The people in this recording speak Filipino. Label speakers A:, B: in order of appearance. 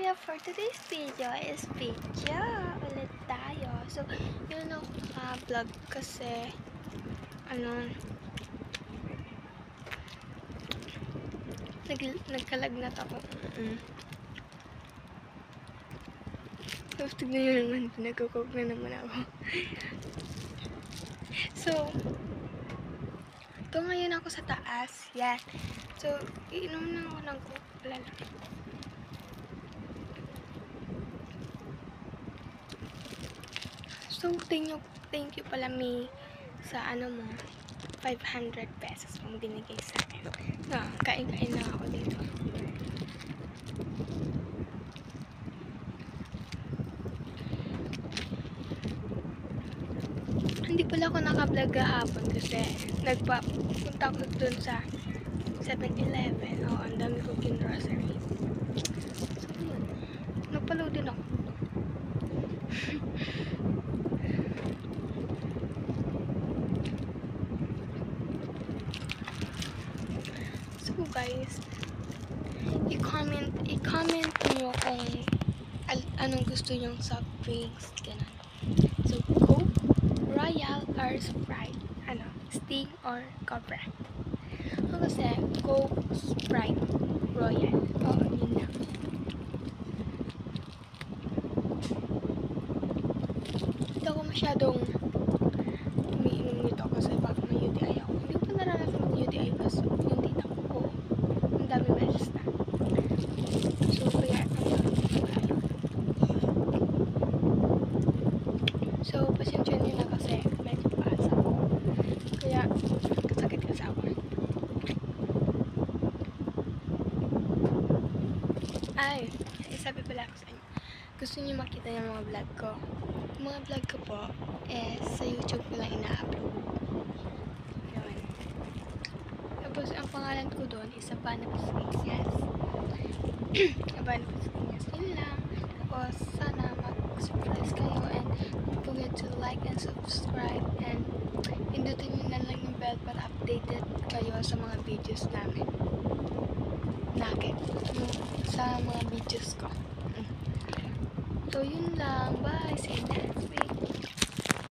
A: yeah, for today's video is video ulit tayo. So, yun ako naka-vlog kasi nagkalagnat ako. Tapos tignan nyo naman, nagkukog na naman ako. So, ito ngayon ako sa taas. Yan. So, iinom na ako ng coke. So, thank you pala me sa mo, 500 pesos mong binigay sa akin. Kain-kain na ako dito. Hindi pala ako naka-vlog kahapon kasi nagpapunta ko dun sa 7-Eleven. Ang dami ko grocery. So, yun. Nagpa-load din ako. So guys, i-comment nyo kung anong gusto nyong soft drinks, ganun. So, Coke, Royal, or Sprite. Sting or Cobra. Kasi, Coke, Sprite, Royal. Yun na. Hindi ako masyadong umiinom nito kasi baka may UTI ako. Hindi ko pa naranasan ng UTI kasi yung tita ko, ang dami beses na. So, kaya so, pasensya nyo na kasi medyo paasa ako. Kaya, sakit kasi ako. Ay, sabi pala ako sa inyo. Gusto nyo makita yung mga vlog ko. Yung mga vlog ko po, sa YouTube ko lang ina-upload. Yun. Tapos, ang pangalan ko doon is Abanabas Genius. Abanabas Genius. Yun lang. Tapos, sana mag-surprise kayo and don't forget to like and subscribe and pindutin nyo na lang yung bell para updated kayo sa mga videos namin. Sa mga videos ko. So, yun lang. Bye! See you next.